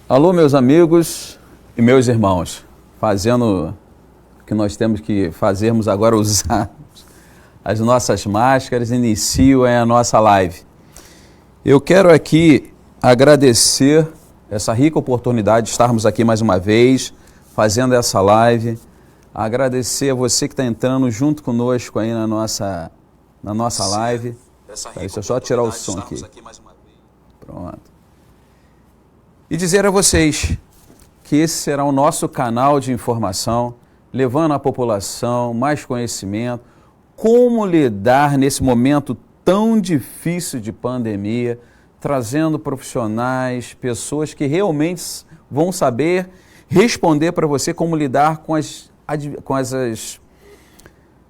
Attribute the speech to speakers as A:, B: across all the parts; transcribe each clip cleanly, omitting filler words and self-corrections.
A: Alô, meus amigos e meus irmãos, fazendo o que nós temos que fazermos agora, usar as nossas máscaras, inicio a nossa live. Eu quero aqui agradecer essa rica oportunidade de estarmos aqui mais uma vez, fazendo essa live, agradecer a você que está entrando junto conosco aí na nossa live. Deixa eu só tirar o som aqui. Pronto. E dizer a vocês que esse será o nosso canal de informação, levando à população mais conhecimento, como lidar nesse momento tão difícil de pandemia, trazendo profissionais, pessoas que realmente vão saber responder para você como lidar com as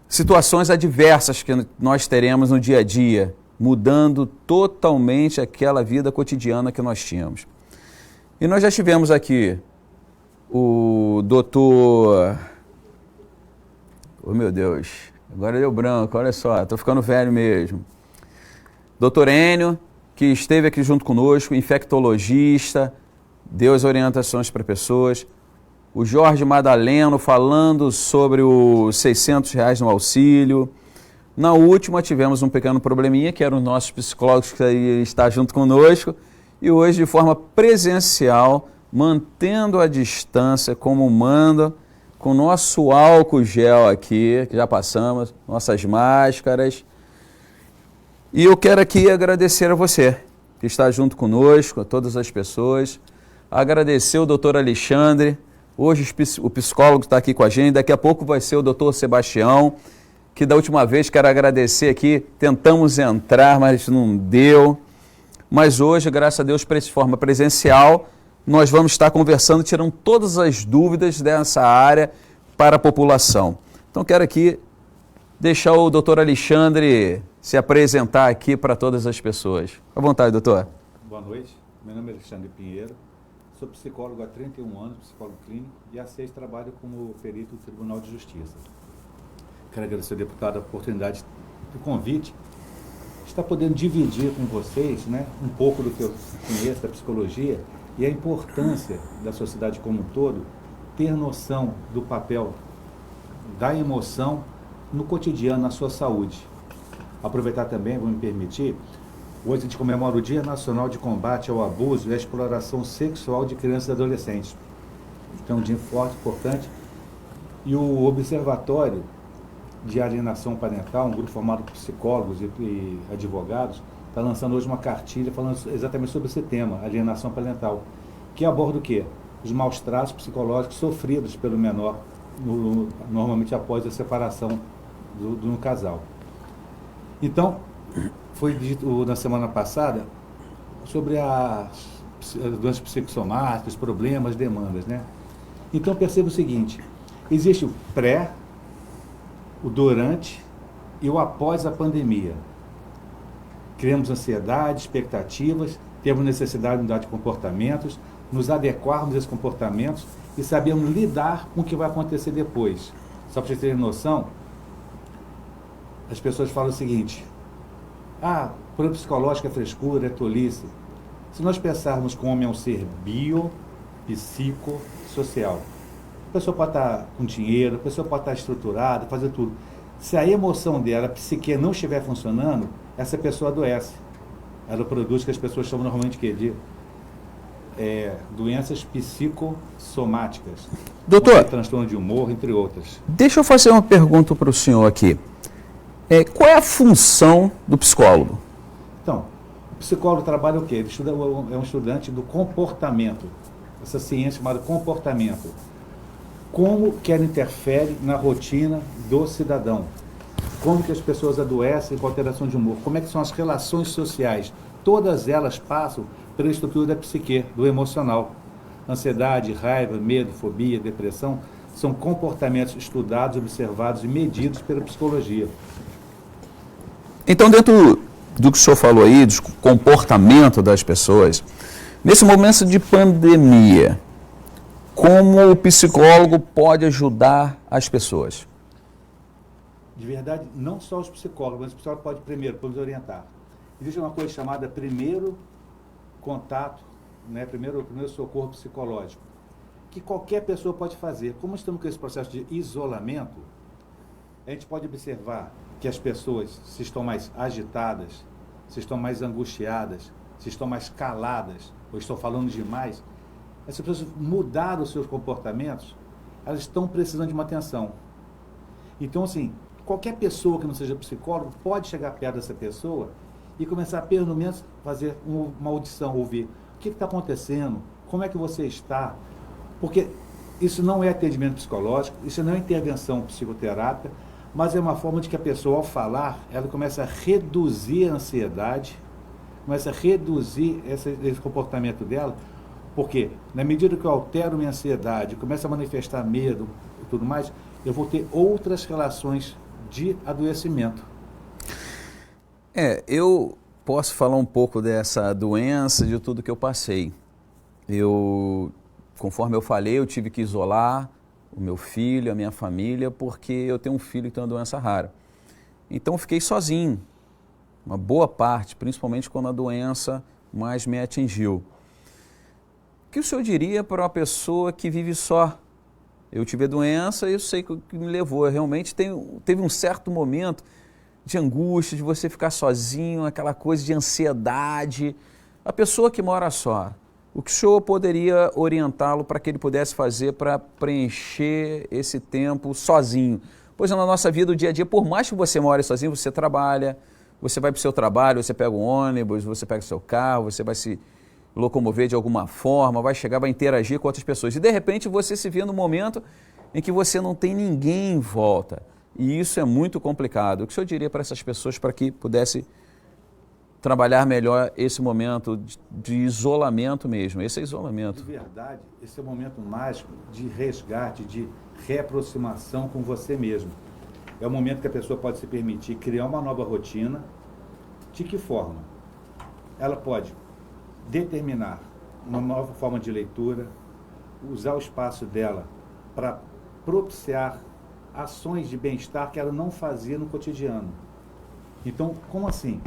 A: situações adversas que nós teremos no dia a dia, mudando totalmente aquela vida cotidiana que nós tínhamos. E nós já tivemos aqui o doutor... Oh, meu Deus, agora deu branco, olha só, estou ficando velho mesmo. Doutor Enio, que esteve aqui junto conosco, infectologista, deu as orientações para pessoas. O Jorge Madaleno falando sobre os R$600 no auxílio. Na última tivemos um pequeno probleminha, que eram os nossos psicólogos que está junto conosco. E hoje, de forma presencial, mantendo a distância como manda, com o nosso álcool gel aqui, que já passamos, nossas máscaras. E eu quero aqui agradecer a você, que está junto conosco, a todas as pessoas. Agradecer o doutor Alexandre, hoje o psicólogo está aqui com a gente, daqui a pouco vai ser o doutor Sebastião, que da última vez quero agradecer aqui, tentamos entrar, mas não deu. Mas hoje, graças a Deus, de forma presencial, nós vamos estar conversando, tirando todas as dúvidas dessa área para a população. Então, quero aqui deixar o doutor Alexandre se apresentar aqui para todas as pessoas. À vontade, doutor.
B: Boa noite, meu nome é Alexandre Pinheiro, sou psicólogo há 31 anos, psicólogo clínico, e há 6 trabalho como perito do Tribunal de Justiça. Quero agradecer ao deputado a oportunidade do convite, está podendo dividir com vocês, um pouco do que eu conheço da psicologia e a importância da sociedade como um todo ter noção do papel da emoção no cotidiano, na sua saúde. Aproveitar também, vou me permitir, hoje a gente comemora o Dia Nacional de Combate ao Abuso e à Exploração Sexual de Crianças e Adolescentes. Então, um dia forte, importante. E o Observatório de Alienação Parental, um grupo formado por psicólogos e advogados, está lançando hoje uma cartilha falando exatamente sobre esse tema, alienação parental, que aborda o quê? Os maus tratos psicológicos sofridos pelo menor, normalmente após a separação do casal. Então, foi dito na semana passada sobre as doenças psicossomáticas, problemas, demandas, Então, perceba o seguinte, existe o pré, o durante e o após a pandemia. Criamos ansiedade, expectativas, temos necessidade de mudar de comportamentos, nos adequarmos a esses comportamentos e sabemos lidar com o que vai acontecer depois. Só para vocês terem noção, as pessoas falam o seguinte, problema psicológico é frescura, é tolice. Se nós pensarmos que o homem é um ser psicossocial, a pessoa pode estar com dinheiro, a pessoa pode estar estruturada, fazer tudo. Se a emoção dela, a psique não estiver funcionando, essa pessoa adoece. Ela produz o que as pessoas chamam normalmente de doenças psicossomáticas.
A: Doutor,
B: transtorno de humor, entre outras.
A: Deixa eu fazer uma pergunta para o senhor aqui. Qual é a função do psicólogo?
B: Então, o psicólogo trabalha o quê? Ele é um estudante do comportamento. Essa ciência chamada comportamento. Como que ela interfere na rotina do cidadão? Como que as pessoas adoecem com alteração de humor? Como é que são as relações sociais? Todas elas passam pela estrutura da psique, do emocional. Ansiedade, raiva, medo, fobia, depressão, são comportamentos estudados, observados e medidos pela psicologia.
A: Então, dentro do que o senhor falou aí, do comportamento das pessoas, nesse momento de pandemia, como o psicólogo pode ajudar as pessoas?
B: De verdade, não só os psicólogos, mas o psicólogo pode primeiro nos orientar. Existe uma coisa chamada primeiro contato né, primeiro socorro psicológico, que qualquer pessoa pode fazer. Como estamos com esse processo de isolamento, a gente pode observar que as pessoas, se estão mais agitadas, se estão mais angustiadas, se estão mais caladas, ou estão falando demais, essas pessoas mudaram os seus comportamentos, elas estão precisando de uma atenção. Então, assim, qualquer pessoa que não seja psicólogo pode chegar perto dessa pessoa e começar a, pelo menos, fazer uma audição, ouvir o que está acontecendo, como é que você está, porque isso não é atendimento psicológico, isso não é intervenção psicoterápica, mas é uma forma de que a pessoa, ao falar, ela começa a reduzir a ansiedade, começa a reduzir esse comportamento dela, porque na medida que eu altero minha ansiedade, começo a manifestar medo e tudo mais, eu vou ter outras relações de adoecimento.
A: Eu posso falar um pouco dessa doença, de tudo que eu passei. Conforme eu falei, eu tive que isolar o meu filho, a minha família, porque eu tenho um filho que tem uma doença rara. Então eu fiquei sozinho, uma boa parte, principalmente quando a doença mais me atingiu. O que o senhor diria para uma pessoa que vive só? Eu tive a doença e eu sei o que me levou. Realmente teve um certo momento de angústia, de você ficar sozinho, aquela coisa de ansiedade. A pessoa que mora só, o que o senhor poderia orientá-lo para que ele pudesse fazer para preencher esse tempo sozinho? Pois na nossa vida, o dia a dia, por mais que você more sozinho, você trabalha, você vai para o seu trabalho, você pega um ônibus, você pega o seu carro, você vai se locomover de alguma forma, vai chegar, vai interagir com outras pessoas. E de repente você se vê num momento em que você não tem ninguém em volta. E isso é muito complicado. O que o senhor diria para essas pessoas para que pudesse trabalhar melhor esse momento de isolamento mesmo? Esse é isolamento.
B: De verdade, esse é o momento mágico de resgate, de reaproximação com você mesmo. É o momento que a pessoa pode se permitir criar uma nova rotina. De que forma? Ela pode determinar uma nova forma de leitura, usar o espaço dela para propiciar ações de bem-estar que ela não fazia no cotidiano. Então, como assim?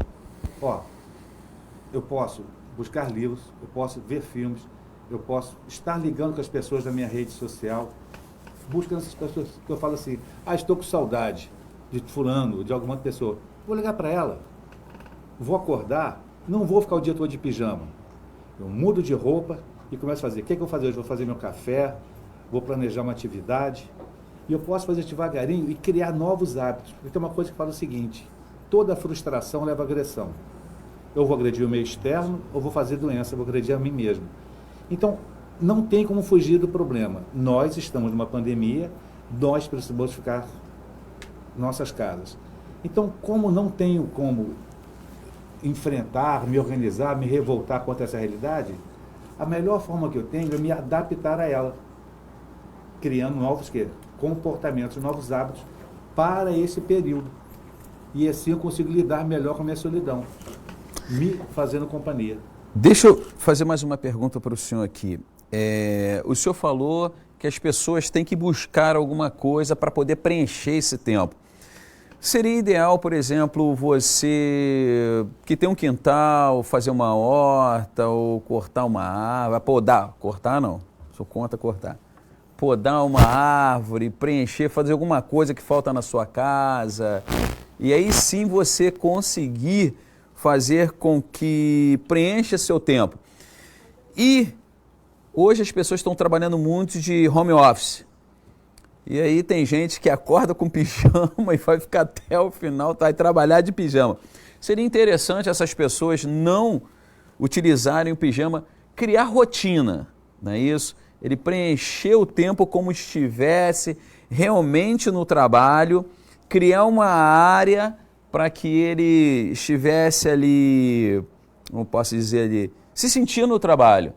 B: Eu posso buscar livros, eu posso ver filmes, eu posso estar ligando com as pessoas da minha rede social, buscando essas pessoas que eu falo assim, estou com saudade de fulano, de alguma pessoa. Vou ligar para ela, vou acordar, não vou ficar o dia todo de pijama. Eu mudo de roupa e começo a fazer. O que eu vou fazer hoje? Vou fazer meu café, vou planejar uma atividade. E eu posso fazer devagarinho e criar novos hábitos. Porque tem uma coisa que fala o seguinte, toda frustração leva a agressão. Eu vou agredir o meio externo ou vou fazer doença, eu vou agredir a mim mesmo. Então, não tem como fugir do problema. Nós estamos numa pandemia, nós precisamos ficar em nossas casas. Então, como não tenho como enfrentar, me organizar, me revoltar contra essa realidade, a melhor forma que eu tenho é me adaptar a ela, criando novos comportamentos, novos hábitos para esse período. E assim eu consigo lidar melhor com a minha solidão, me fazendo companhia.
A: Deixa eu fazer mais uma pergunta para o senhor aqui. O senhor falou que as pessoas têm que buscar alguma coisa para poder preencher esse tempo. Seria ideal, por exemplo, você que tem um quintal, fazer uma horta ou cortar uma árvore, cortar não, sou contra cortar. Podar uma árvore, preencher, fazer alguma coisa que falta na sua casa. E aí sim você conseguir fazer com que preencha seu tempo. E hoje as pessoas estão trabalhando muito de home office. E aí tem gente que acorda com pijama e vai ficar até o final, vai trabalhar de pijama. Seria interessante essas pessoas não utilizarem o pijama, criar rotina, não é isso? Ele preencher o tempo como estivesse realmente no trabalho, criar uma área para que ele estivesse ali, como posso dizer ali, se sentir no trabalho.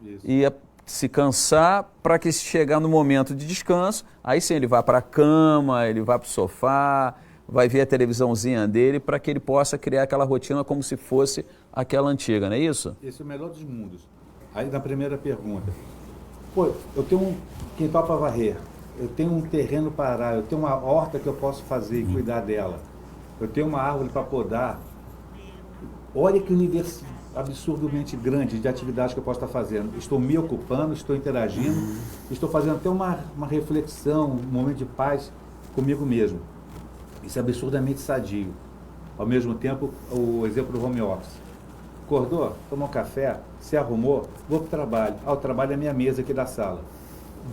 A: Isso. E se cansar para que se chegar no momento de descanso, aí sim ele vai para a cama, ele vai para o sofá, vai ver a televisãozinha dele para que ele possa criar aquela rotina como se fosse aquela antiga, não é isso?
B: Esse é o melhor dos mundos. Aí na primeira pergunta, eu tenho um quintal para varrer, eu tenho um terreno para arar, eu tenho uma horta que eu posso fazer e cuidar dela, eu tenho uma árvore para podar. Olha que absurdamente grande de atividades que eu posso estar fazendo. Estou me ocupando, estou interagindo, estou fazendo até uma reflexão, um momento de paz comigo mesmo. Isso é absurdamente sadio. Ao mesmo tempo, o exemplo do home office. Acordou, tomou um café, se arrumou, vou para o trabalho. O trabalho é a minha mesa aqui da sala.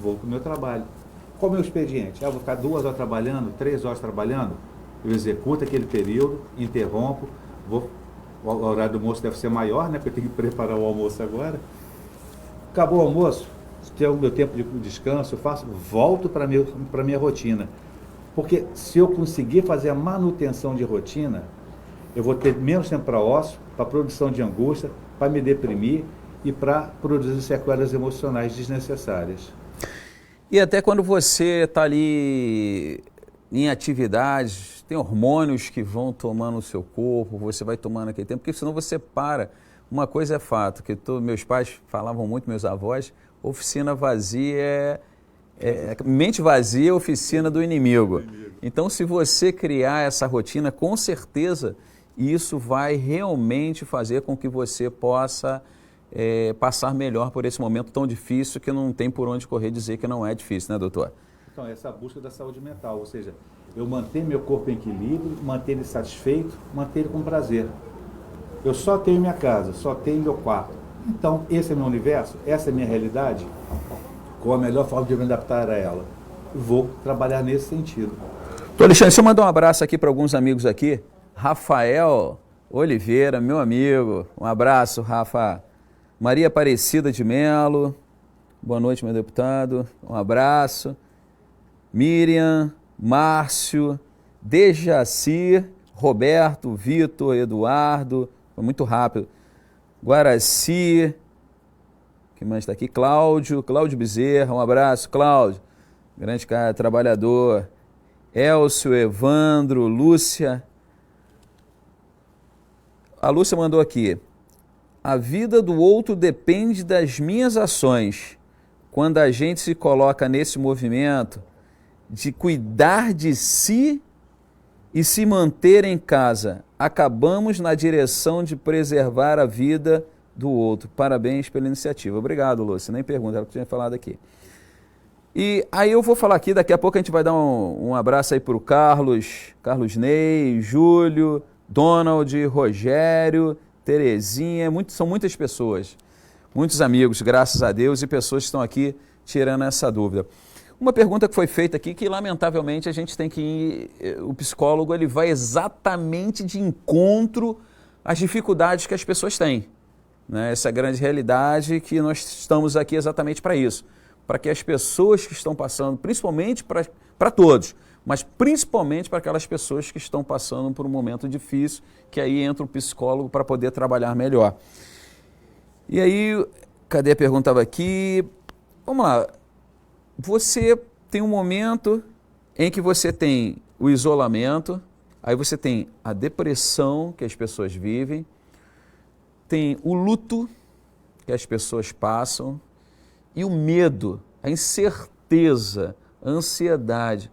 B: Vou para o meu trabalho. Qual é o meu expediente? Vou ficar 2 horas trabalhando, 3 horas trabalhando. Eu executo aquele período, interrompo, o horário do almoço deve ser maior, né? Porque eu tenho que preparar o almoço agora. Acabou o almoço, tem o meu tempo de descanso, eu faço, volto para a minha rotina. Porque se eu conseguir fazer a manutenção de rotina, eu vou ter menos tempo para ócio, para produção de angústia, para me deprimir e para produzir sequelas emocionais desnecessárias.
A: E até quando você está ali em atividades, tem hormônios que vão tomando o seu corpo, você vai tomando aquele tempo, porque senão você para. Uma coisa é fato, que meus pais falavam muito, meus avós, oficina vazia mente vazia é oficina do inimigo. Então, se você criar essa rotina, com certeza isso vai realmente fazer com que você possa passar melhor por esse momento tão difícil que não tem por onde correr dizer que não é difícil, né, doutor?
B: Então, essa busca da saúde mental, ou seja, eu manter meu corpo em equilíbrio, manter ele satisfeito, manter ele com prazer. Eu só tenho minha casa, só tenho meu quarto. Então, esse é meu universo, essa é minha realidade. Qual a melhor forma de me adaptar a ela? Vou trabalhar nesse sentido.
A: Doutor Alexandre, deixa eu mandar um abraço aqui para alguns amigos aqui. Rafael Oliveira, meu amigo, um abraço, Rafa. Maria Aparecida de Melo, boa noite, meu deputado, um abraço. Miriam, Márcio, Dejaci, Roberto, Vitor, Eduardo, foi muito rápido. Guaraci, quem mais está aqui? Cláudio Bezerra, um abraço, Cláudio, grande cara, trabalhador. Elcio, Evandro, Lúcia. A Lúcia mandou aqui. A vida do outro depende das minhas ações. Quando a gente se coloca nesse movimento de cuidar de si e se manter em casa, acabamos na direção de preservar a vida do outro. Parabéns pela iniciativa. Obrigado, Lúcia. Nem pergunta, ela tinha falado aqui. E aí eu vou falar aqui, daqui a pouco a gente vai dar um abraço aí para o Carlos Ney, Júlio, Donald, Rogério, Terezinha, são muitas pessoas, muitos amigos, graças a Deus, e pessoas que estão aqui tirando essa dúvida. Uma pergunta que foi feita aqui, que lamentavelmente a gente tem que ir, o psicólogo ele vai exatamente de encontro às dificuldades que as pessoas têm. Né? Essa é a grande realidade que nós estamos aqui exatamente para isso. Para que as pessoas que estão passando, principalmente para todos, mas principalmente para aquelas pessoas que estão passando por um momento difícil, que aí entra o psicólogo para poder trabalhar melhor. E aí, cadê a pergunta? Estava aqui. Vamos lá. Você tem um momento em que você tem o isolamento, aí você tem a depressão que as pessoas vivem, tem o luto que as pessoas passam e o medo, a incerteza, a ansiedade.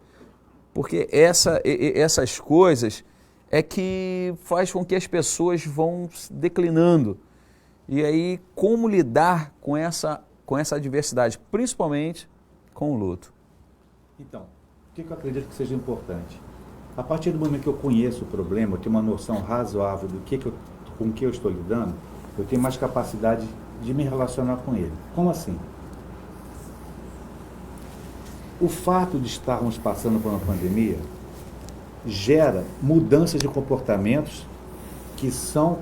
A: Porque essas coisas é que faz com que as pessoas vão declinando. E aí, como lidar com essa adversidade, principalmente com o luto?
B: Então, o que eu acredito que seja importante? A partir do momento que eu conheço o problema, eu tenho uma noção razoável do com o que eu estou lidando, eu tenho mais capacidade de me relacionar com ele. Como assim? O fato de estarmos passando por uma pandemia gera mudanças de comportamentos que são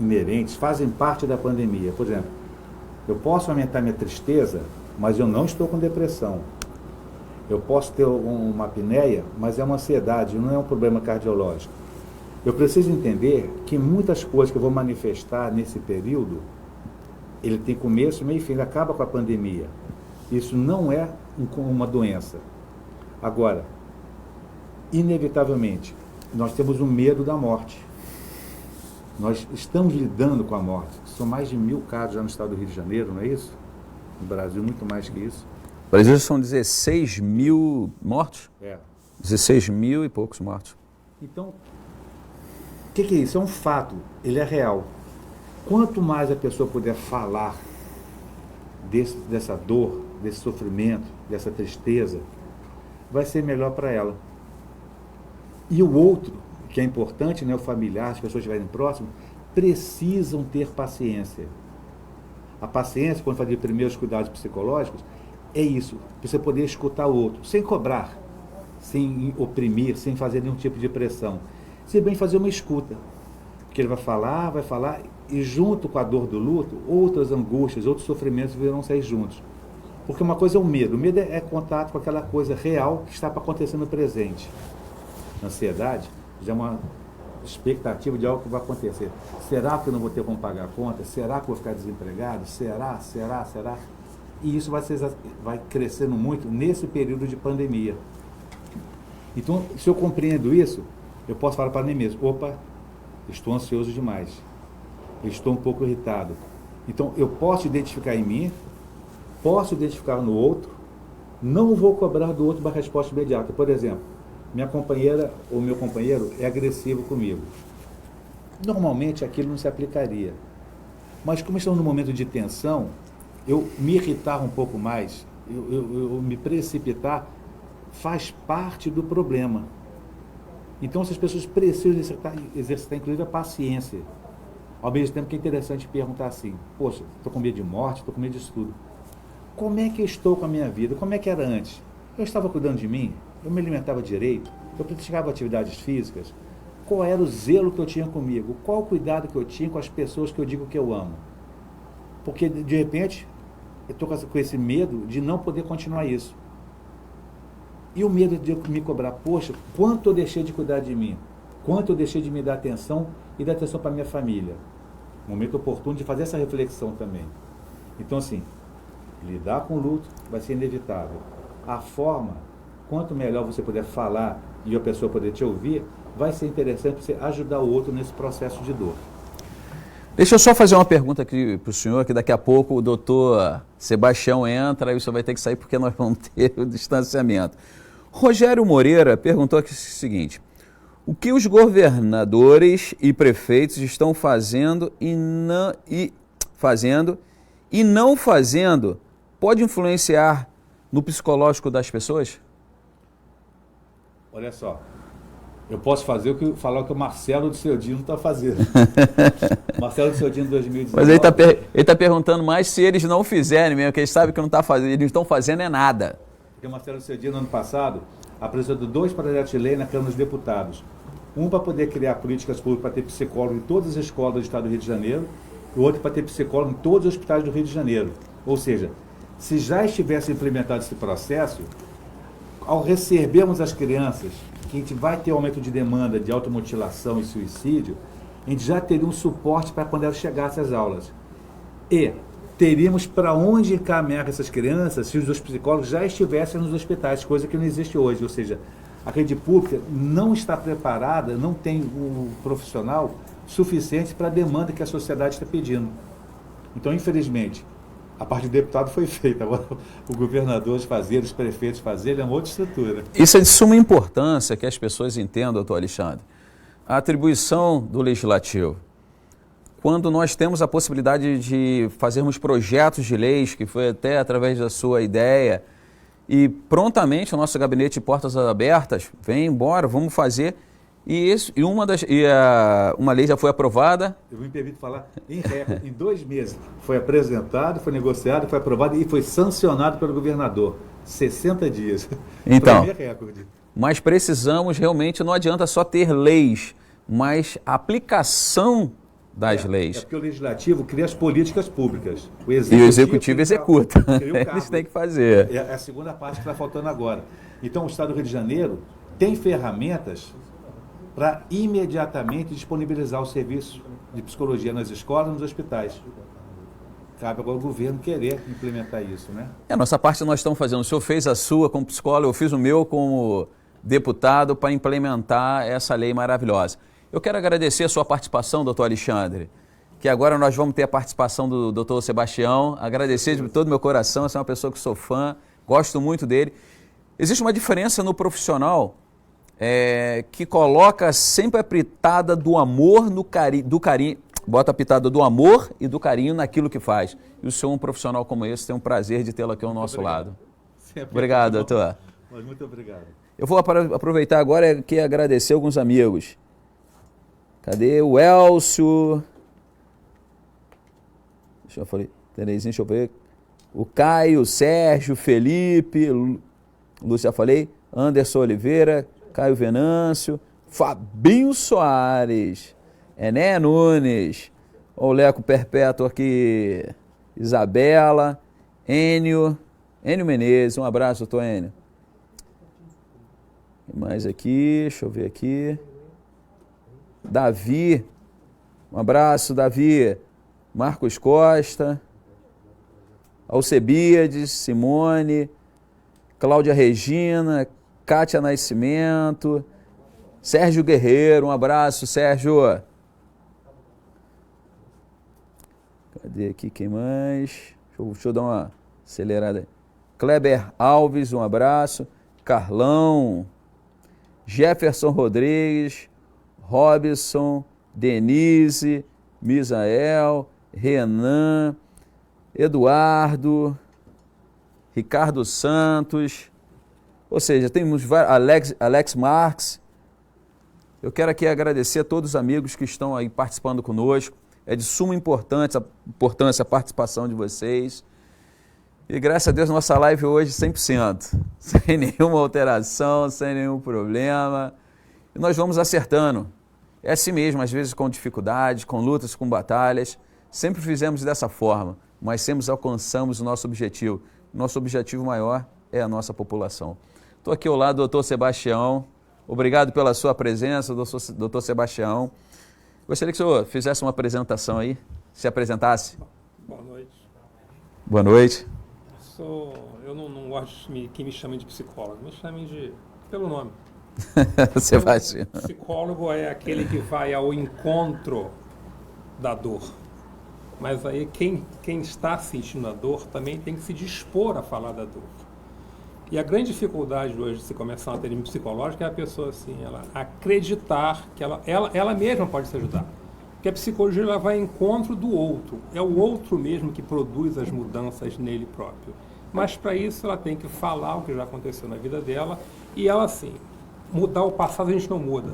B: inerentes, fazem parte da pandemia. Por exemplo, eu posso aumentar minha tristeza, mas eu não estou com depressão. Eu posso ter uma apneia, mas é uma ansiedade, não é um problema cardiológico. Eu preciso entender que muitas coisas que eu vou manifestar nesse período, ele tem começo, meio e fim, ele acaba com a pandemia. Isso não é uma doença. Agora, inevitavelmente, nós temos um medo da morte. Nós estamos lidando com a morte. São mais de 1000 casos já no estado do Rio de Janeiro, não é isso? No Brasil, muito mais que isso.
A: No Brasil são 16 mil mortos? 16 mil e poucos mortos.
B: Então, o que é isso? É um fato, ele é real. Quanto mais a pessoa puder falar dessa dor, desse sofrimento, dessa tristeza, vai ser melhor para ela. E o outro, que é importante, né, o familiar, as pessoas que estiverem próximas, precisam ter paciência. A paciência, quando fazer primeiros cuidados psicológicos, é isso, você poder escutar o outro, sem cobrar, sem oprimir, sem fazer nenhum tipo de pressão. Se bem fazer uma escuta, porque ele vai falar, e junto com a dor do luto, outras angústias, outros sofrimentos virão sair juntos. Porque uma coisa é o medo é contato com aquela coisa real que está para acontecer no presente. A ansiedade já é uma expectativa de algo que vai acontecer. Será que eu não vou ter como pagar a conta? Será que eu vou ficar desempregado? Será? E isso vai crescendo muito nesse período de pandemia. Então, se eu compreendo isso, eu posso falar para mim mesmo, opa, estou ansioso demais, estou um pouco irritado. Então, eu posso identificar em mim, posso identificar no outro, não vou cobrar do outro uma resposta imediata. Por exemplo, minha companheira ou meu companheiro é agressivo comigo. Normalmente aquilo não se aplicaria. Mas como estamos num momento de tensão, eu me irritar um pouco mais, eu me precipitar, faz parte do problema. Então essas pessoas precisam exercitar inclusive a paciência. Ao mesmo tempo que é interessante perguntar assim, poxa, estou com medo de morte, estou com medo disso tudo. Como é que eu estou com a minha vida? Como é que era antes? Eu estava cuidando de mim? Eu me alimentava direito? Eu praticava atividades físicas? Qual era o zelo que eu tinha comigo? Qual o cuidado que eu tinha com as pessoas que eu digo que eu amo? Porque, de repente, eu estou com esse medo de não poder continuar isso. E o medo de me cobrar, poxa, quanto eu deixei de cuidar de mim? Quanto eu deixei de me dar atenção e dar atenção para a minha família? Momento oportuno de fazer essa reflexão também. Então, assim, lidar com o luto vai ser inevitável. A forma, quanto melhor você puder falar e a pessoa poder te ouvir, vai ser interessante para você ajudar o outro nesse processo de dor.
A: Deixa eu só fazer uma pergunta aqui para o senhor, que daqui a pouco o doutor Sebastião entra e o senhor vai ter que sair porque nós vamos ter o distanciamento. Rogério Moreira perguntou aqui o seguinte: o que os governadores e prefeitos estão fazendo e não fazendo pode influenciar no psicológico das pessoas?
B: Olha só, eu posso falar o que o Marcelo de Ciodino está fazendo. Marcelo de Ciodino 2019.
A: Mas ele está perguntando mais se eles não fizerem mesmo, porque eles sabem que não está fazendo, eles não estão fazendo é nada.
B: Porque o Marcelo de Ciodino, ano passado, apresentou 2 projetos de lei na Câmara dos Deputados. Um para poder criar políticas públicas para ter psicólogo em todas as escolas do Estado do Rio de Janeiro, e o outro para ter psicólogo em todos os hospitais do Rio de Janeiro. Ou seja, se já estivesse implementado esse processo, ao recebermos as crianças, que a gente vai ter aumento de demanda de automutilação e suicídio, a gente já teria um suporte para quando elas chegassem às aulas. E teríamos para onde encaminhar essas crianças se os psicólogos já estivessem nos hospitais, coisa que não existe hoje. Ou seja, a rede pública não está preparada, não tem o profissional suficiente para a demanda que a sociedade está pedindo. Então, infelizmente, a parte do deputado foi feita, agora o governador de fazer, os prefeitos fazer, é uma outra estrutura.
A: Isso é de suma importância que as pessoas entendam, doutor Alexandre. A atribuição do legislativo. Quando nós temos a possibilidade de fazermos projetos de leis, que foi até através da sua ideia, e prontamente o nosso gabinete de portas abertas, vem embora, vamos fazer. Uma lei já foi aprovada.
B: Eu me permito falar em recorde, em 2 meses. Foi apresentado, foi negociado, foi aprovado e foi sancionado pelo governador. 60 dias.
A: Então,
B: recorde.
A: Mas precisamos realmente, não adianta só ter leis, mas a aplicação das leis.
B: É porque o legislativo cria as políticas públicas.
A: E o executivo executa. Eles têm que fazer.
B: É a segunda parte que está faltando agora. Então, o Estado do Rio de Janeiro tem ferramentas para imediatamente disponibilizar o serviço de psicologia nas escolas e nos hospitais. Cabe agora o governo querer implementar isso, né?
A: A nossa parte nós estamos fazendo. O senhor fez a sua como psicólogo, eu fiz o meu como deputado para implementar essa lei maravilhosa. Eu quero agradecer a sua participação, doutor Alexandre, que agora nós vamos ter a participação do doutor Sebastião. Agradecer de todo o meu coração, você é uma pessoa que sou fã, gosto muito dele. Existe uma diferença no profissional que coloca sempre a pitada do amor, do carinho, bota a pitada do amor e do carinho naquilo que faz. E o senhor, um profissional como esse, tem um prazer de tê-lo aqui ao nosso lado. Obrigado, doutor.
B: Muito obrigado.
A: Eu vou aproveitar agora aqui e agradecer alguns amigos. Cadê o Elcio? Deixa eu ver. O Caio, Sérgio, Felipe, Lúcio, já falei. Anderson Oliveira, Caio Venâncio, Fabinho Soares, Ené Nunes, o Leco Perpétuo aqui, Isabela, Enio Menezes, um abraço, doutor Enio. Mais aqui, deixa eu ver aqui. Davi, um abraço, Davi. Marcos Costa, Alcebiades, Simone, Cláudia Regina, Kátia Nascimento, Sérgio Guerreiro, um abraço, Sérgio. Cadê aqui, quem mais? Deixa eu dar uma acelerada aí. Kleber Alves, um abraço. Carlão, Jefferson Rodrigues, Robson, Denise, Misael, Renan, Eduardo, Ricardo Santos, ou seja, temos Alex Marques. Eu quero aqui agradecer a todos os amigos que estão aí participando conosco. É de suma importância a participação de vocês. E graças a Deus nossa live hoje 100%, sem nenhuma alteração, sem nenhum problema. E nós vamos acertando. É assim mesmo, às vezes com dificuldades, com lutas, com batalhas. Sempre fizemos dessa forma, mas sempre alcançamos o nosso objetivo. Nosso objetivo maior é a nossa população. Estou aqui ao lado do doutor Sebastião. Obrigado pela sua presença, doutor Sebastião. Gostaria que o senhor fizesse uma apresentação aí, se apresentasse.
C: Boa noite.
A: Boa noite.
C: Eu não gosto que me chamem de psicólogo, me chamem pelo nome.
A: Sebastião.
C: O psicólogo é aquele que vai ao encontro da dor. Mas aí quem está sentindo a dor também tem que se dispor a falar da dor. E a grande dificuldade hoje de se começar uma terapia psicológica é a pessoa assim, ela acreditar que ela mesma pode se ajudar. Porque a psicologia ela vai ao encontro do outro. É o outro mesmo que produz as mudanças nele próprio. Mas para isso ela tem que falar o que já aconteceu na vida dela e ela assim, mudar o passado a gente não muda.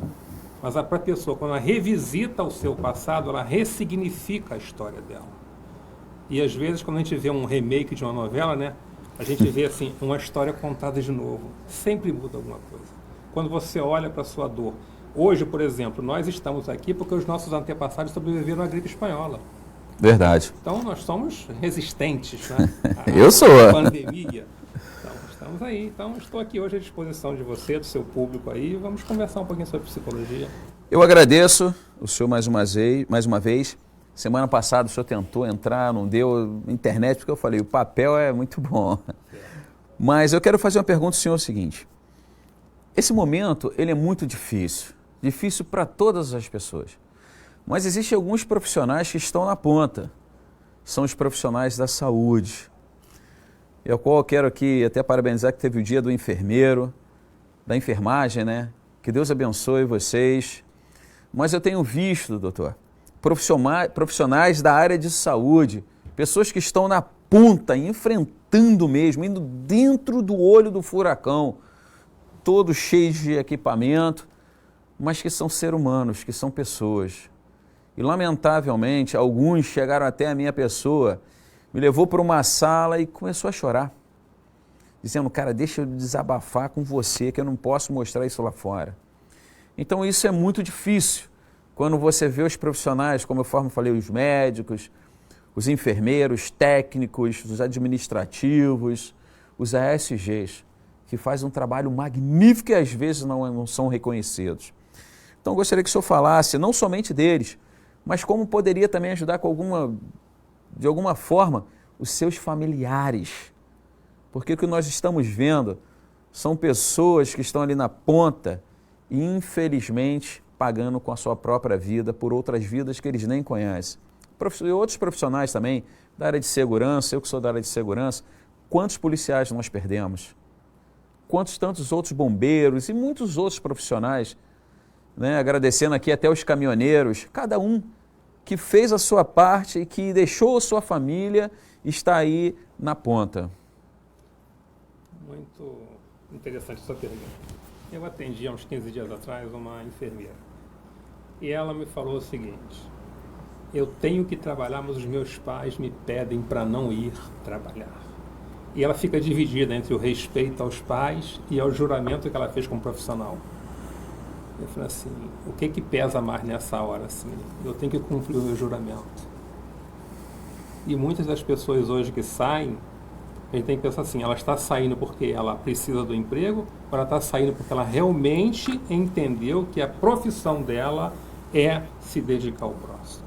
C: Mas para a pessoa, quando ela revisita o seu passado, ela ressignifica a história dela. E às vezes quando a gente vê um remake de uma novela, né? A gente vê assim, uma história contada de novo. Sempre muda alguma coisa. Quando você olha para a sua dor. Hoje, por exemplo, nós estamos aqui porque os nossos antepassados sobreviveram à gripe espanhola.
A: Verdade.
C: Então, nós somos resistentes, né?
A: Eu sou.
C: Pandemia. Então, estamos aí. Então, estou aqui hoje à disposição de você, do seu público aí. Vamos conversar um pouquinho sobre psicologia.
A: Eu agradeço o senhor mais uma vez. Semana passada o senhor tentou entrar, não deu internet, porque eu falei, o papel é muito bom. Mas eu quero fazer uma pergunta ao senhor o seguinte. Esse momento, ele é muito difícil. Difícil para todas as pessoas. Mas existem alguns profissionais que estão na ponta. São os profissionais da saúde. E ao qual eu quero aqui até parabenizar que teve o dia do enfermeiro, da enfermagem, né? Que Deus abençoe vocês. Mas eu tenho visto, doutor, profissionais da área de saúde, pessoas que estão na ponta, enfrentando mesmo, indo dentro do olho do furacão, todos cheios de equipamento, mas que são seres humanos, que são pessoas. E lamentavelmente, alguns chegaram até a minha pessoa, me levou para uma sala e começou a chorar, dizendo, cara, deixa eu desabafar com você, que eu não posso mostrar isso lá fora. Então isso é muito difícil. Quando você vê os profissionais, como eu falei, os médicos, os enfermeiros, técnicos, os administrativos, os ASGs, que fazem um trabalho magnífico e às vezes não são reconhecidos. Então eu gostaria que o senhor falasse não somente deles, mas como poderia também ajudar de alguma forma os seus familiares. Porque o que nós estamos vendo são pessoas que estão ali na ponta e infelizmente pagando com a sua própria vida por outras vidas que eles nem conhecem. E outros profissionais também, da área de segurança, eu que sou da área de segurança, quantos policiais nós perdemos? Quantos tantos outros bombeiros e muitos outros profissionais, né? Agradecendo aqui até os caminhoneiros, cada um que fez a sua parte e que deixou a sua família, está aí na ponta?
C: Muito interessante sua pergunta. Eu atendi há uns 15 dias atrás uma enfermeira. E ela me falou o seguinte: eu tenho que trabalhar, mas os meus pais me pedem para não ir trabalhar. E ela fica dividida entre o respeito aos pais e ao juramento que ela fez como profissional. Eu falei assim, o que pesa mais nessa hora? Assim? Eu tenho que cumprir o meu juramento. E muitas das pessoas hoje que saem, a gente tem que pensar assim, ela está saindo porque ela precisa do emprego, ou ela está saindo porque ela realmente entendeu que a profissão dela é se dedicar ao próximo.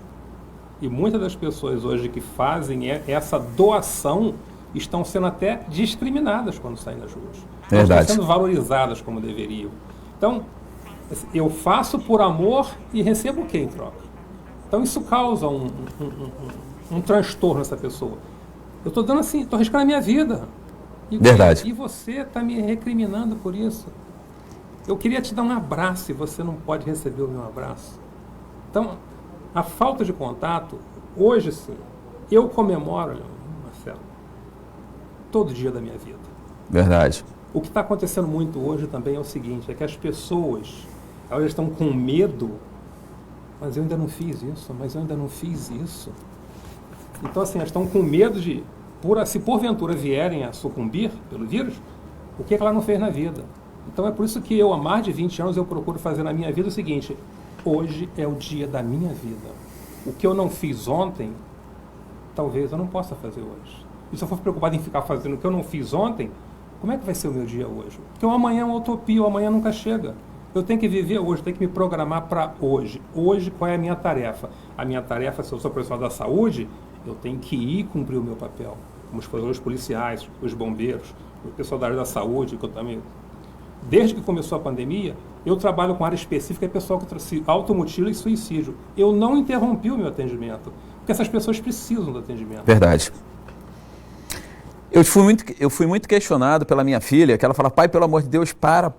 C: E muitas das pessoas hoje que fazem essa doação estão sendo até discriminadas quando saem das ruas. Não estão sendo valorizadas como deveriam. Então, eu faço por amor e recebo o que em troca? Então isso causa um transtorno nessa pessoa. Eu estou dando assim, estou arriscando a minha vida.
A: Verdade.
C: E você está me recriminando por isso. Eu queria te dar um abraço e você não pode receber o meu abraço. Então, a falta de contato, hoje sim, eu comemoro, Marcelo, todo dia da minha vida.
A: Verdade.
C: O que está acontecendo muito hoje também é o seguinte, é que as pessoas, elas estão com medo, mas eu ainda não fiz isso, mas eu ainda não fiz isso. Então, assim, elas estão com medo de, se porventura vierem a sucumbir pelo vírus, o que ela não fez na vida. Então, é por isso que eu, há mais de 20 anos, eu procuro fazer na minha vida o seguinte, hoje é o dia da minha vida. O que eu não fiz ontem, talvez eu não possa fazer hoje. E se eu for preocupado em ficar fazendo o que eu não fiz ontem, como é que vai ser o meu dia hoje? Porque o amanhã é uma utopia, o amanhã nunca chega. Eu tenho que viver hoje, tenho que me programar para hoje. Hoje, qual é a minha tarefa? A minha tarefa, se eu sou profissional da saúde, eu tenho que ir cumprir o meu papel. Como os policiais, os bombeiros, o pessoal da área da saúde, que eu também... Desde que começou a pandemia, eu trabalho com área específica, é pessoal que se automutila e suicídio. Eu não interrompi o meu atendimento, porque essas pessoas precisam do atendimento.
A: Verdade. Eu fui muito questionado pela minha filha, que ela fala, pai, pelo amor de Deus, para,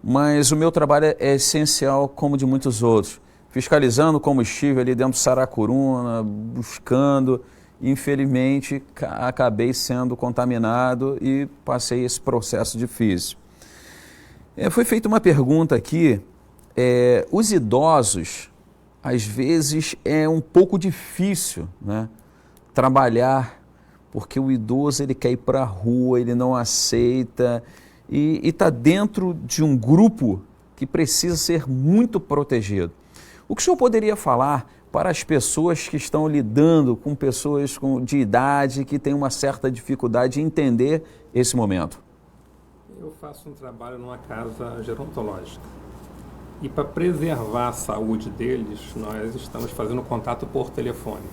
A: mas o meu trabalho é essencial como de muitos outros. Fiscalizando o combustível ali dentro do Saracuruna, buscando, infelizmente acabei sendo contaminado e passei esse processo difícil. Foi feita uma pergunta aqui, os idosos, às vezes é um pouco difícil, né, trabalhar, porque o idoso ele quer ir para a rua, ele não aceita e está dentro de um grupo que precisa ser muito protegido. O que o senhor poderia falar para as pessoas que estão lidando com pessoas de idade, que têm uma certa dificuldade de entender esse momento?
C: Eu faço um trabalho numa casa gerontológica. E para preservar a saúde deles, nós estamos fazendo contato por telefone.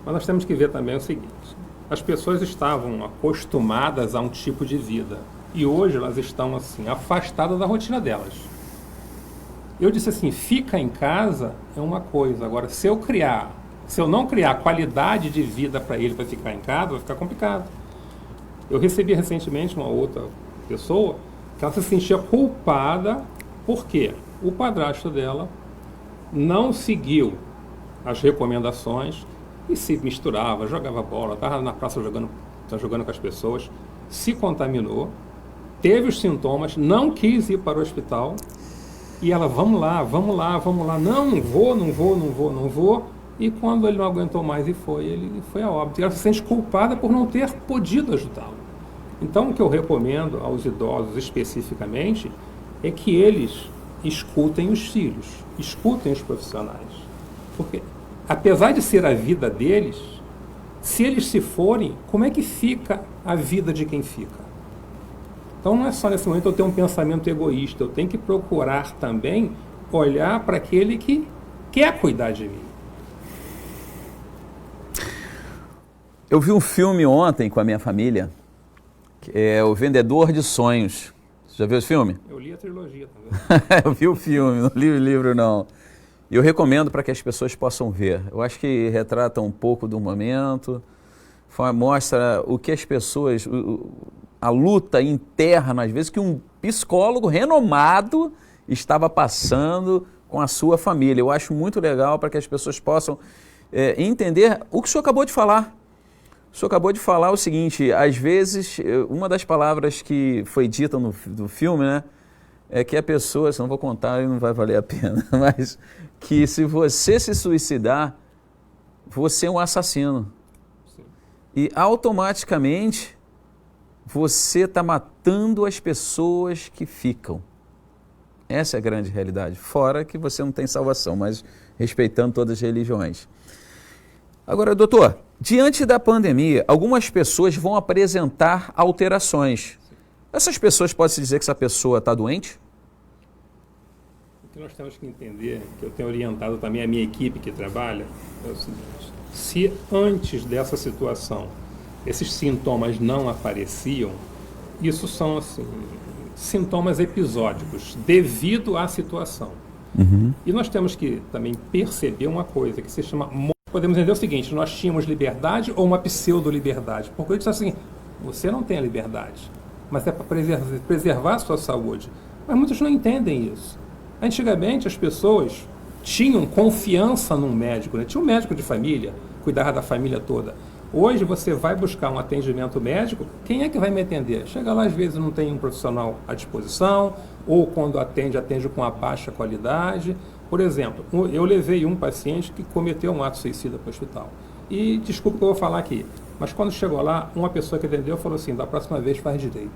C: Mas nós temos que ver também o seguinte, as pessoas estavam acostumadas a um tipo de vida e hoje elas estão assim, afastadas da rotina delas. Eu disse assim, fica em casa é uma coisa, agora se eu não criar qualidade de vida para ele para ficar em casa, vai ficar complicado. Eu recebi recentemente uma outra pessoa que ela se sentia culpada porque o padrasto dela não seguiu as recomendações e se misturava, jogava bola, estava na praça jogando com as pessoas, se contaminou, teve os sintomas, não quis ir para o hospital e ela, vamos lá, não vou, e quando ele não aguentou mais ele foi a óbito. E ela se sente culpada por não ter podido ajudá-lo. Então, o que eu recomendo aos idosos especificamente é que eles escutem os filhos, escutem os profissionais. Porque, apesar de ser a vida deles, se eles se forem, como é que fica a vida de quem fica? Então, não é só nesse momento eu ter um pensamento egoísta, eu tenho que procurar também olhar para aquele que quer cuidar de mim.
A: Eu vi um filme ontem com a minha família, que é O Vendedor de Sonhos. Você já viu esse filme?
C: Eu li a trilogia também.
A: Eu vi o filme, não li o livro não. E eu recomendo para que as pessoas possam ver. Eu acho que retrata um pouco do momento, mostra o que as pessoas, a luta interna, às vezes, que um psicólogo renomado estava passando com a sua família. Eu acho muito legal para que as pessoas possam entender o que o senhor acabou de falar. O senhor acabou de falar o seguinte, às vezes, uma das palavras que foi dita no filme, né, é que a pessoa, se não vou contar, não vai valer a pena, mas que se você se suicidar, você é um assassino.
C: Sim.
A: E automaticamente você está matando as pessoas que ficam. Essa é a grande realidade. Fora que você não tem salvação, mas respeitando todas as religiões. Agora, doutor, diante da pandemia, algumas pessoas vão apresentar alterações. Essas pessoas, pode-se dizer que essa pessoa está doente?
C: O que nós temos que entender, que eu tenho orientado também a minha equipe que trabalha, é o seguinte: se antes dessa situação esses sintomas não apareciam, isso são assim, sintomas episódicos devido à situação.
A: Uhum.
C: E nós temos que também perceber uma coisa que se chama... Podemos entender o seguinte: nós tínhamos liberdade ou uma pseudo-liberdade? Porque eu disse assim, você não tem a liberdade, mas é para preservar a sua saúde. Mas muitos não entendem isso. Antigamente as pessoas tinham confiança num médico, né? Tinha um médico de família, cuidava da família toda. Hoje você vai buscar um atendimento médico, quem é que vai me atender? Chega lá, às vezes não tem um profissional à disposição, ou quando atende com uma baixa qualidade. Por exemplo, eu levei um paciente que cometeu um ato suicida para o hospital. E desculpa que eu vou falar aqui, mas quando chegou lá, uma pessoa que atendeu falou assim, da próxima vez faz direito.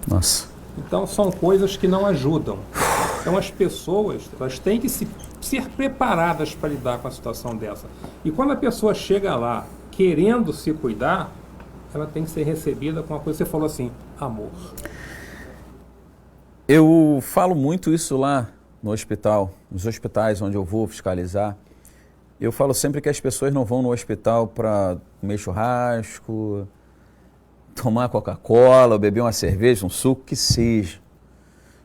A: Nossa.
C: Então são coisas que não ajudam. Então as pessoas, elas têm que ser preparadas para lidar com a situação dessa. E quando a pessoa chega lá querendo se cuidar, ela tem que ser recebida com uma coisa que você falou assim, amor.
A: Eu falo muito isso lá no hospital, nos hospitais onde eu vou fiscalizar. Eu falo sempre que as pessoas não vão no hospital para comer churrasco, tomar Coca-Cola, beber uma cerveja, um suco, que seja.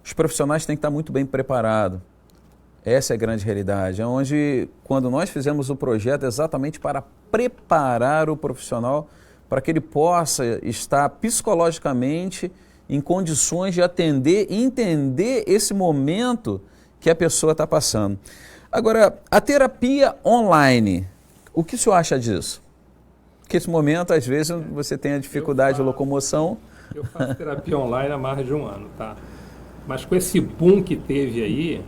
A: Os profissionais têm que estar muito bem preparados. Essa é a grande realidade. É onde, quando nós fizemos o projeto, exatamente para preparar o profissional para que ele possa estar psicologicamente em condições de atender e entender esse momento que a pessoa está passando. Agora, a terapia online, o que o senhor acha disso? Porque esse momento, às vezes, você tem a dificuldade de locomoção.
C: Eu faço terapia online há mais de um ano, tá? Mas com esse boom que teve aí,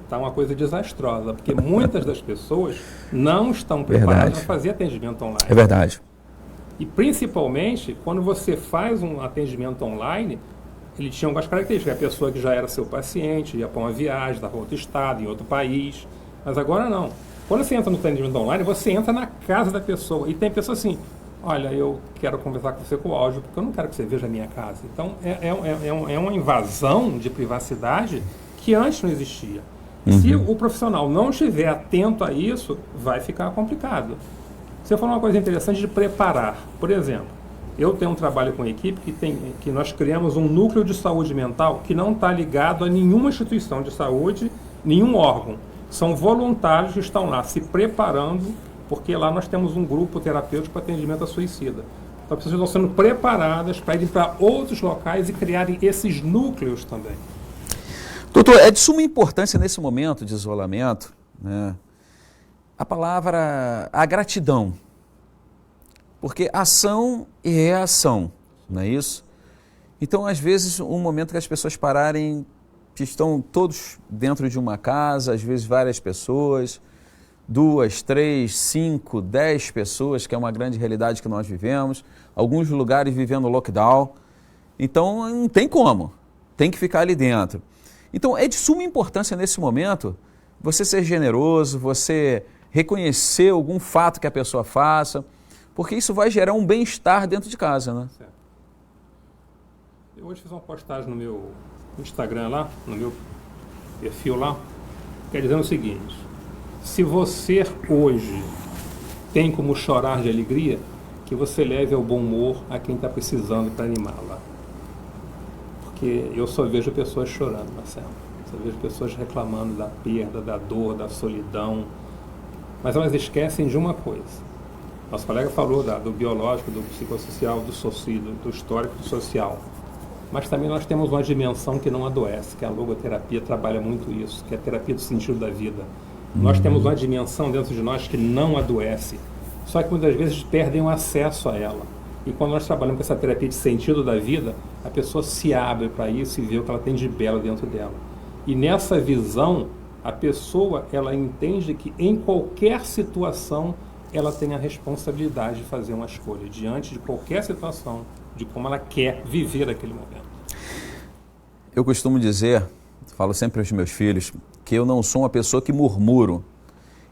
C: está uma coisa desastrosa, porque muitas das pessoas não estão preparadas para fazer atendimento online.
A: É verdade.
C: E principalmente, quando você faz um atendimento online, ele tinha algumas características. A pessoa que já era seu paciente, ia para uma viagem, estava em outro estado, em outro país. Mas agora não. Quando você entra no atendimento online, você entra na casa da pessoa. E tem pessoa assim, olha, eu quero conversar com você com áudio, porque eu não quero que você veja a minha casa. Então, é uma invasão de privacidade que antes não existia. Se o profissional não estiver atento a isso, vai ficar complicado. Você falou uma coisa interessante de preparar. Por exemplo, eu tenho um trabalho com a equipe que nós criamos um núcleo de saúde mental que não está ligado a nenhuma instituição de saúde, nenhum órgão. São voluntários que estão lá se preparando, porque lá nós temos um grupo terapêutico para atendimento a suicida. Então as pessoas estão sendo preparadas para ir para outros locais e criarem esses núcleos também.
A: Doutor, é de suma importância nesse momento de isolamento, né, a palavra, a gratidão. Porque ação e reação, não é isso? Então, às vezes, um momento que as pessoas pararem, que estão todos dentro de uma casa, às vezes várias pessoas, 2, 3, 5, 10 pessoas, que é uma grande realidade que nós vivemos, alguns lugares vivendo lockdown. Então, não tem como, tem que ficar ali dentro. Então, é de suma importância nesse momento você ser generoso, você reconhecer algum fato que a pessoa faça, porque isso vai gerar um bem-estar dentro de casa, né?
C: Certo. Eu hoje fiz uma postagem no meu Instagram lá, no meu perfil lá, quer dizer o seguinte: se você hoje tem como chorar de alegria, que você leve ao bom humor a quem está precisando para animá-la. Porque eu só vejo pessoas chorando, Marcelo. Só vejo pessoas reclamando da perda, da dor, da solidão. Mas elas esquecem de uma coisa. Nosso colega falou do biológico, do psicossocial, do histórico, do social. Mas também nós temos uma dimensão que não adoece, que a logoterapia trabalha muito isso, que é a terapia do sentido da vida. Nós temos uma dimensão dentro de nós que não adoece, só que muitas vezes perdem o acesso a ela. E quando nós trabalhamos com essa terapia de sentido da vida, a pessoa se abre para isso e vê o que ela tem de belo dentro dela. E nessa visão, a pessoa, ela entende que em qualquer situação, ela tem a responsabilidade de fazer uma escolha, diante de qualquer situação, de como ela quer viver aquele momento.
A: Eu costumo dizer, falo sempre aos meus filhos, que eu não sou uma pessoa que murmuro.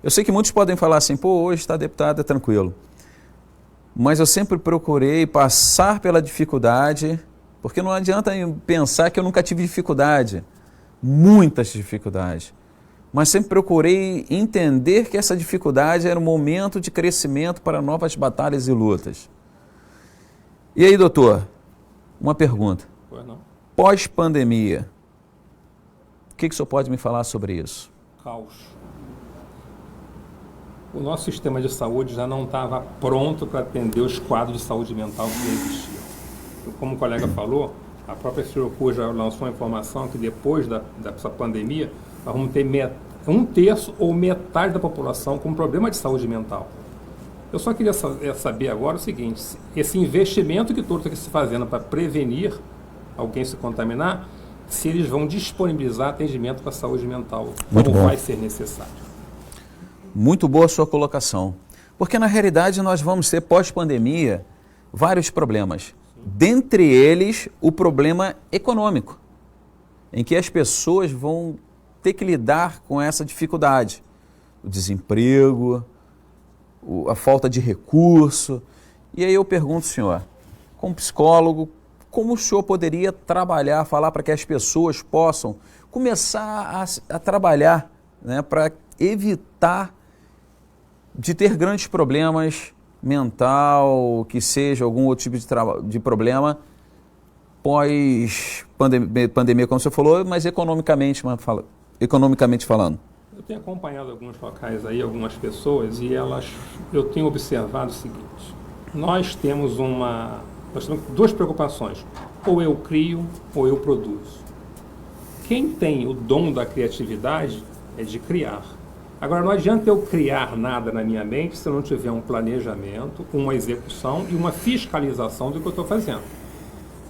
A: Eu sei que muitos podem falar assim, pô, hoje está deputado, é tranquilo. Mas eu sempre procurei passar pela dificuldade, porque não adianta pensar que eu nunca tive dificuldade, muitas dificuldades. Mas sempre procurei entender que essa dificuldade era um momento de crescimento para novas batalhas e lutas. E aí, doutor, uma pergunta.
C: Pois não?
A: Pós-pandemia, o que o senhor pode me falar sobre isso?
C: Caos. O nosso sistema de saúde já não estava pronto para atender os quadros de saúde mental que existiam. Como o colega falou, a própria Fiocruz já lançou uma informação que depois dessa pandemia, nós vamos ter um terço ou metade da população com problema de saúde mental. Eu só queria saber agora o seguinte, esse investimento que todos estão se fazendo para prevenir alguém se contaminar, se eles vão disponibilizar atendimento para a saúde mental, como vai ser necessário.
A: Muito boa a sua colocação, porque na realidade nós vamos ter pós-pandemia vários problemas, dentre eles o problema econômico, em que as pessoas vão ter que lidar com essa dificuldade, o desemprego, a falta de recurso. E aí eu pergunto, senhor, como psicólogo, como o senhor poderia trabalhar, falar para que as pessoas possam começar a trabalhar, né, para evitar de ter grandes problemas mental, que seja algum outro tipo de problema pós-pandemia, como você falou, mas economicamente falando?
C: Eu tenho acompanhado alguns locais aí, algumas pessoas, e eu tenho observado o seguinte, nós temos duas preocupações, ou eu crio ou eu produzo. Quem tem o dom da criatividade é de criar. Agora, não adianta eu criar nada na minha mente se eu não tiver um planejamento, uma execução e uma fiscalização do que eu estou fazendo.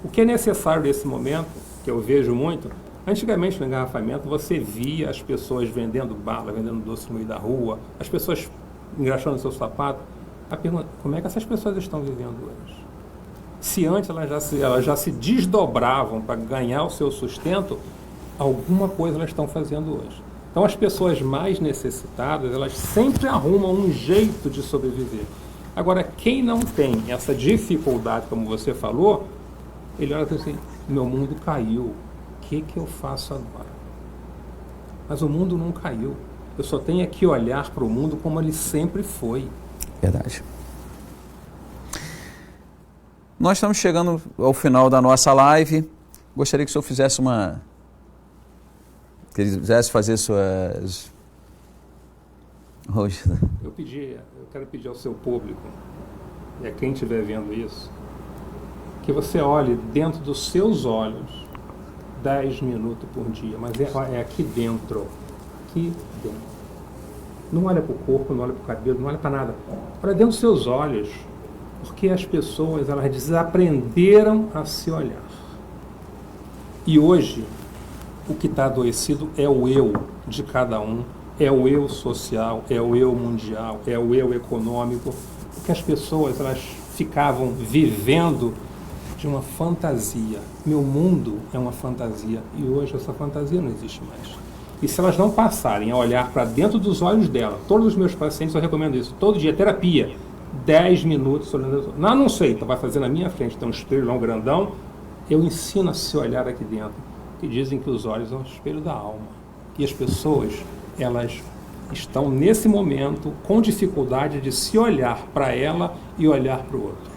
C: O que é necessário nesse momento, que eu vejo muito, antigamente no engarrafamento você via as pessoas vendendo bala, vendendo doce no meio da rua, as pessoas engraxando seu sapato. A pergunta, como é que essas pessoas estão vivendo hoje? Se antes elas já se desdobravam para ganhar o seu sustento, alguma coisa elas estão fazendo hoje. Então as pessoas mais necessitadas, elas sempre arrumam um jeito de sobreviver. Agora, quem não tem essa dificuldade, como você falou, ele olha assim, meu mundo caiu, o que eu faço agora? Mas o mundo não caiu. Eu só tenho que olhar para o mundo como ele sempre foi.
A: Verdade. Nós estamos chegando ao final da nossa live. Gostaria que o senhor fizesse quisesse fazer suas...
C: Eu quero pedir ao seu público, e a quem estiver vendo isso, que você olhe dentro dos seus olhos 10 minutos por dia, mas é aqui dentro. Aqui dentro. Não olha para o corpo, não olha para o cabelo, não olha para nada. Olha dentro dos seus olhos, porque as pessoas, elas desaprenderam a se olhar. E hoje, o que está adoecido é o eu de cada um, é o eu social, é o eu mundial, é o eu econômico, porque as pessoas, elas ficavam vivendo de uma fantasia. Meu mundo é uma fantasia e hoje essa fantasia não existe mais. E se elas não passarem a olhar para dentro dos olhos dela, todos os meus pacientes, eu recomendo isso, todo dia, terapia, 10 minutos olhando. Não sei, então vai fazer na minha frente, tem um espelho lá, um grandão, eu ensino a se olhar aqui dentro, que dizem que os olhos são o espelho da alma. E as pessoas, elas estão nesse momento com dificuldade de se olhar para ela e olhar para o outro.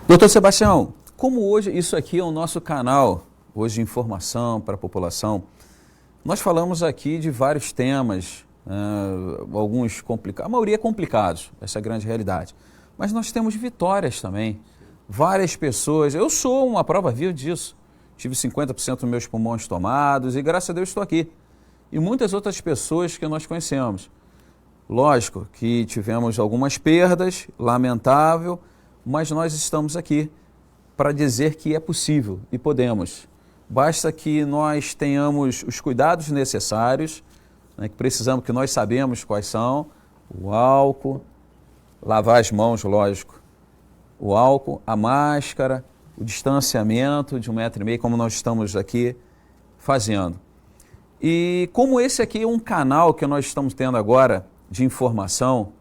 A: Doutor Sebastião, como hoje isso aqui é o nosso canal, hoje de informação para a população, nós falamos aqui de vários temas, alguns complicados, a maioria complicados, essa é a grande realidade. Mas nós temos vitórias também. Várias pessoas, eu sou uma prova viva disso. tive 50% dos meus pulmões tomados e graças a Deus estou aqui. E muitas outras pessoas que nós conhecemos. Lógico que tivemos algumas perdas, lamentável, mas nós estamos aqui para dizer que é possível e podemos. Basta que nós tenhamos os cuidados necessários, né, que precisamos, que nós sabemos quais são, o álcool, lavar as mãos, lógico, o álcool, a máscara, o distanciamento de 1,5 metro, como nós estamos aqui fazendo. E como esse aqui é um canal que nós estamos tendo agora de informação,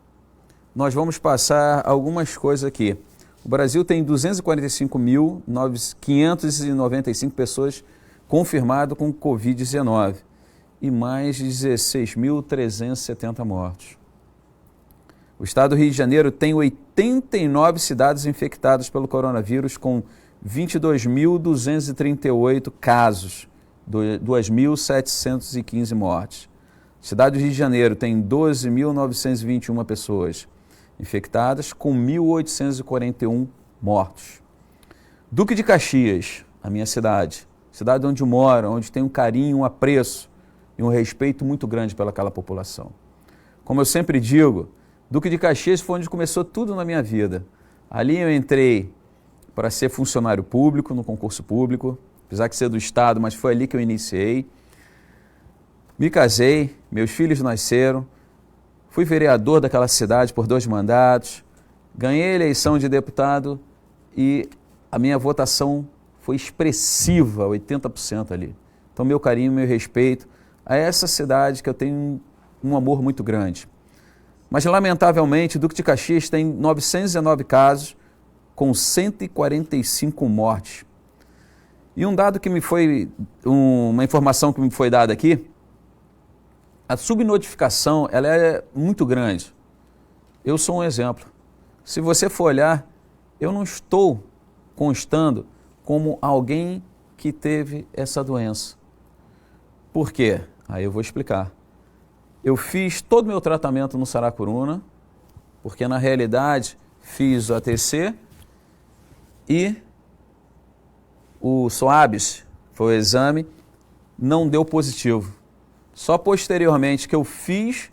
A: nós vamos passar algumas coisas aqui. O Brasil tem 245.595 pessoas confirmadas com Covid-19 e mais de 16.370 mortos. O estado do Rio de Janeiro tem 89 cidades infectadas pelo coronavírus com 22.238 casos, 2.715 mortes. A cidade do Rio de Janeiro tem 12.921 pessoas infectadas com 1.841 mortos. Duque de Caxias, a minha cidade onde eu moro, onde tem um carinho, um apreço e um respeito muito grande pelaquela população. Como eu sempre digo, Duque de Caxias foi onde começou tudo na minha vida. Ali eu entrei para ser funcionário público, no concurso público, apesar de ser do Estado, mas foi ali que eu iniciei. Me casei, meus filhos nasceram, fui vereador daquela cidade por 2 mandatos, ganhei a eleição de deputado e a minha votação foi expressiva, 80% ali. Então, meu carinho, meu respeito a essa cidade que eu tenho um amor muito grande. Mas, lamentavelmente, Duque de Caxias tem 919 casos com 145 mortes. E um dado que me foi, uma informação que me foi dada aqui, a subnotificação, ela é muito grande. Eu sou um exemplo. Se você for olhar, eu não estou constando como alguém que teve essa doença. Por quê? Aí eu vou explicar. Eu fiz todo o meu tratamento no Saracuruna, porque na realidade fiz o ATC e o SWABs, foi o exame, não deu positivo. Só posteriormente que eu fiz,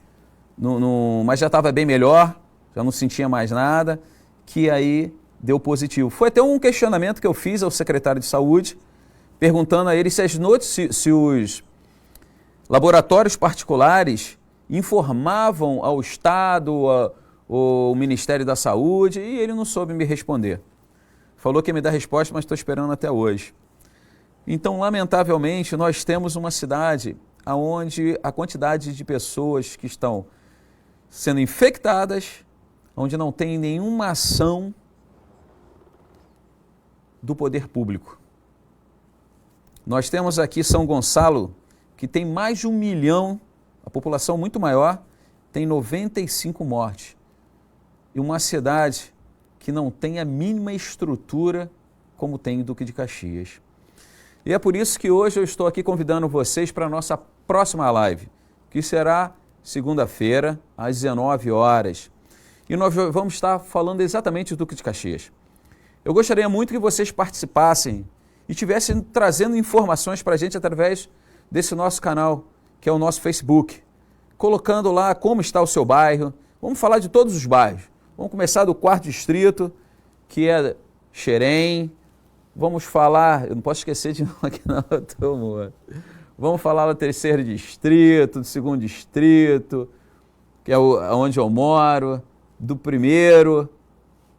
A: mas já estava bem melhor, já não sentia mais nada, que aí deu positivo. Foi até um questionamento que eu fiz ao secretário de saúde, perguntando a ele se os laboratórios particulares informavam ao Estado, ao Ministério da Saúde, e ele não soube me responder. Falou que ia me dar resposta, mas estou esperando até hoje. Então, lamentavelmente, nós temos uma cidade onde a quantidade de pessoas que estão sendo infectadas, onde não tem nenhuma ação do poder público. Nós temos aqui São Gonçalo, que tem mais de 1 milhão, a população muito maior, tem 95 mortes. E uma cidade que não tem a mínima estrutura como tem Duque de Caxias. E é por isso que hoje eu estou aqui convidando vocês para a nossa próxima live, que será segunda-feira, às 19 horas. E nós vamos estar falando exatamente do Duque de Caxias. Eu gostaria muito que vocês participassem e estivessem trazendo informações para a gente através desse nosso canal, que é o nosso Facebook, colocando lá como está o seu bairro. Vamos falar de todos os bairros. Vamos começar do 4º distrito, que é Xerém. Vamos falar, eu não posso esquecer de novo aqui não, eu tô morto. Vamos falar do 3º distrito, do 2º distrito, que é onde eu moro, do 1º.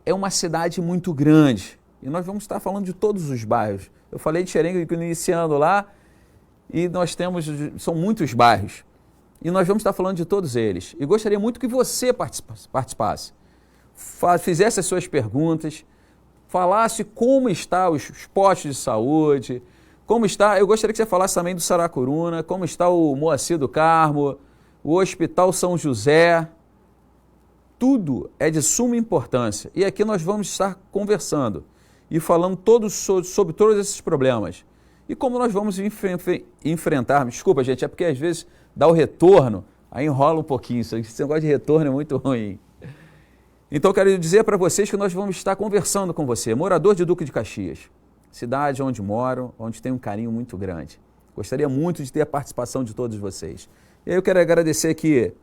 A: É uma cidade muito grande e nós vamos estar falando de todos os bairros. Eu falei de Xerém, iniciando lá, e nós temos, são muitos bairros. E nós vamos estar falando de todos eles. E gostaria muito que você participasse, fizesse as suas perguntas, falasse como está os postos de saúde, como está, eu gostaria que você falasse também do Saracuruna, como está o Moacir do Carmo, o Hospital São José. Tudo é de suma importância. E aqui nós vamos estar conversando e falando sobre todos esses problemas. E como nós vamos enfrentar, desculpa gente, é porque às vezes dá o retorno, aí enrola um pouquinho, esse negócio de retorno é muito ruim. Então eu quero dizer para vocês que nós vamos estar conversando com você, morador de Duque de Caxias. cidade onde moro, onde tenho um carinho muito grande. Gostaria muito de ter a participação de todos vocês. E aí eu quero agradecer aqui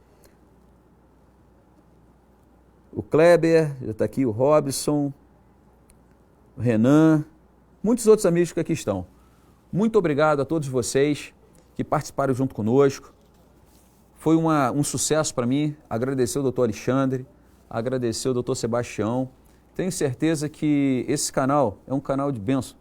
A: o Kleber, já está aqui o Robson, o Renan, muitos outros amigos que aqui estão. Muito obrigado a todos vocês que participaram junto conosco. Foi um sucesso para mim. Agradecer o doutor Alexandre, agradecer o doutor Sebastião. Tenho certeza que esse canal é um canal de bênção,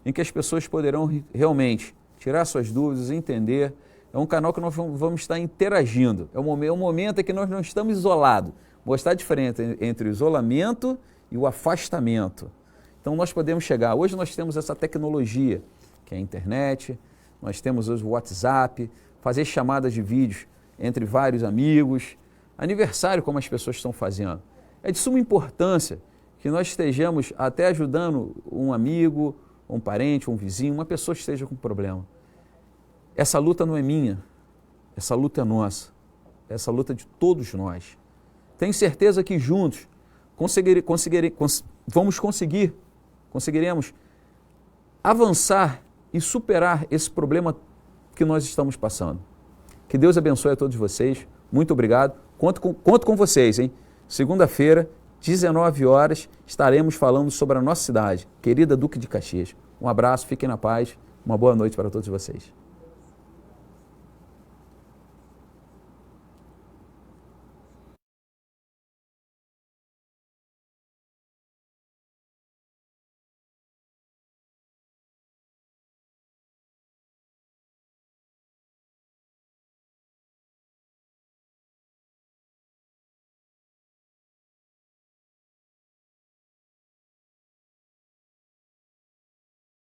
A: em que as pessoas poderão realmente tirar suas dúvidas, entender. É um canal que nós vamos estar interagindo. É um momento em que nós não estamos isolados. Mostrar a diferença entre o isolamento e o afastamento. Então nós podemos chegar. Hoje nós temos essa tecnologia, que é a internet, nós temos hoje o WhatsApp, fazer chamadas de vídeos entre vários amigos, aniversário como as pessoas estão fazendo. É de suma importância que nós estejamos até ajudando um amigo, um parente, um vizinho, uma pessoa que esteja com problema. Essa luta não é minha, essa luta é nossa, essa luta é de todos nós. Tenho certeza que juntos conseguiremos avançar e superar esse problema que nós estamos passando. Que Deus abençoe a todos vocês. Muito obrigado. Conto com vocês, hein? Segunda-feira, 19 horas, estaremos falando sobre a nossa cidade, querida Duque de Caxias. Um abraço, fiquem na paz. Uma boa noite para todos vocês.